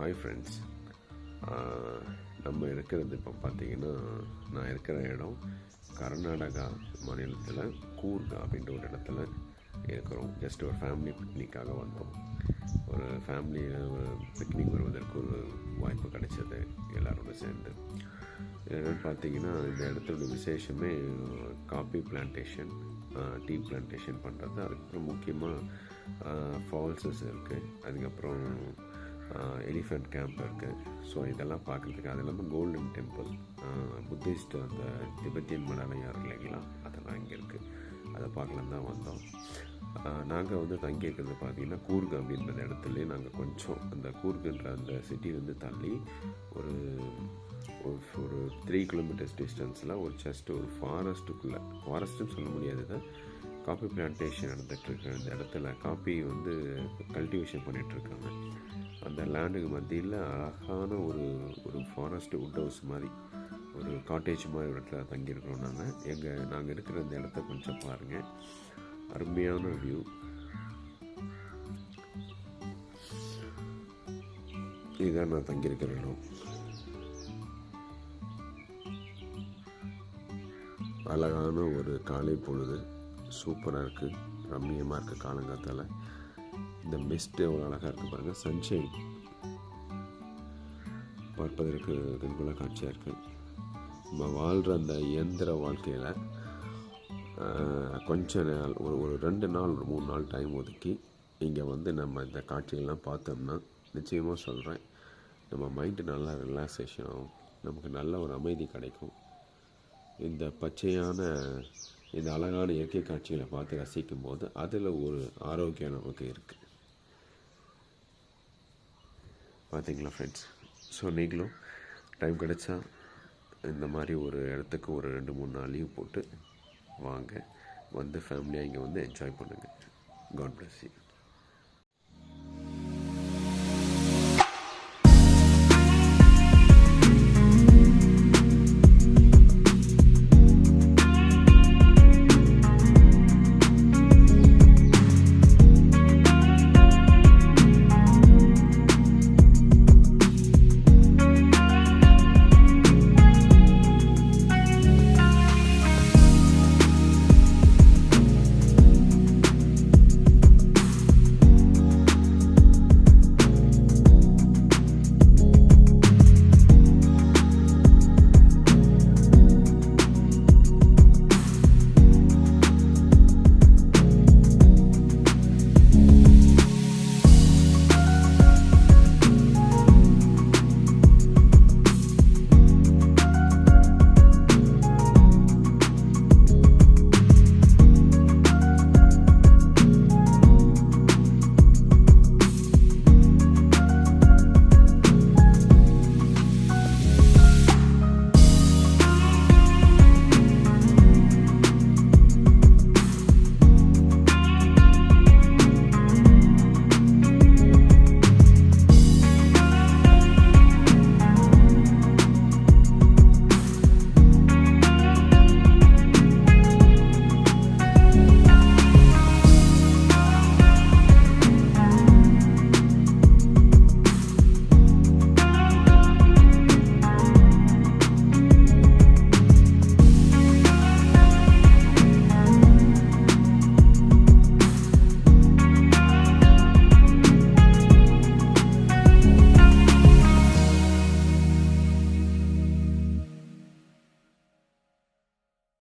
Hi friends. நம்ம இருக்கிறது இப்போ பார்த்தீங்கன்னா, நான் இருக்கிற இடம் கர்நாடகா மாநிலத்தில் கூர்கா அப்படின்ற ஒரு இடத்துல இருக்கிறோம். ஜஸ்ட் ஒரு ஃபேமிலி பிக்னிக்காக வந்தோம். ஒரு ஃபேமிலியில் ஒரு பிக்னிக் வருவதற்கு ஒரு வாய்ப்பு கிடைச்சது எல்லாரோட சேர்ந்து. என்னென்னு பார்த்தீங்கன்னா, இந்த இடத்தோட விசேஷமே காபி பிளான்டேஷன், டீ பிளான்டேஷன் பண்ணுறது. அதுக்கப்புறம் முக்கியமாக ஃபால்ஸஸ் இருக்குது. அதுக்கப்புறம் எலிஃபண்ட் கேம்ப் இருக்குது. ஸோ இதெல்லாம் பார்க்குறதுக்கு, அது இல்லாமல் கோல்டன் டெம்பிள், புத்திஸ்ட் அந்த திபெத்தியன் மடாலயம் இல்லைங்களா, அதெல்லாம் இங்கே இருக்குது. அதை பார்க்கலாம் தான் வந்தோம். நாங்கள் வந்து தங்கியிருக்கிறது பார்த்திங்கன்னா கூர்க் அப்படின்ற இடத்துலேயே நாங்கள் கொஞ்சம் அந்த கூர்க்குன்ற அந்த சிட்டிலேருந்து தள்ளி ஒரு ஒரு 3 கிலோமீட்டர்ஸ் டிஸ்டன்ஸில் ஒரு ஜஸ்ட் ஒரு ஃபாரஸ்ட்டுன்னு சொல்ல முடியாது, தான் காஃபி பிளான்டேஷன் நடந்துகிட்ருக்கு. அந்த இடத்துல காஃபி வந்து கல்டிவேஷன் பண்ணிகிட்ருக்காங்க. அந்த லேண்டுக்கு மத்தியில் அழகான ஒரு ஃபாரஸ்ட் வுட் ஹவுஸ் மாதிரி, ஒரு காட்டேஜ் மாதிரி ஒரு இடத்துல தங்கியிருக்கிறோம். நாங்கள் இருக்கிற அந்த இடத்த கொஞ்சம் பாருங்கள், அருமையான வியூ. இதுதான் நான் தங்கியிருக்கிற இடம். அழகான ஒரு காலை பொழுது, சூப்பராக இருக்குது, ரம்மியமாக இருக்குது. காலங்காத்தால் இந்த மிஸ்ட் எவ்வளோ அழகாக இருக்குது பாருங்கள். சன்ஷைன் பார்ப்பதற்கு கண்கொள்ளா காட்சியாக இருக்குது. நம்ம வாழ்கிற அந்த இயந்திர வாழ்க்கையில் கொஞ்ச நாள், ஒரு 2 நாள், ஒரு 3 நாள் டைம் ஒதுக்கி இங்கே வந்து நம்ம இந்த காட்சிகள்லாம் பார்த்தோம்னா நிச்சயமாக சொல்கிறேன், நம்ம மைண்டு நல்லா ரிலாக்ஸேஷன் ஆகும், நமக்கு நல்ல ஒரு அமைதி கிடைக்கும். இந்த பச்சையான இந்த அழகான இயற்கை காட்சிகளை பார்த்து ரசிக்கும் போது அதில் ஒரு ஆரோக்கியம் நமக்கு இருக்குது. பார்த்தீங்களா ஃப்ரெண்ட்ஸ்? ஸோ நீங்களும் டைம் கிடைச்சா இந்த மாதிரி ஒரு இடத்துக்கு ஒரு 2-3 நாள் லீவ் போட்டு வாங்க, வந்து ஃபேமிலியாக இங்கே வந்து என்ஜாய் பண்ணுங்கள். God bless you.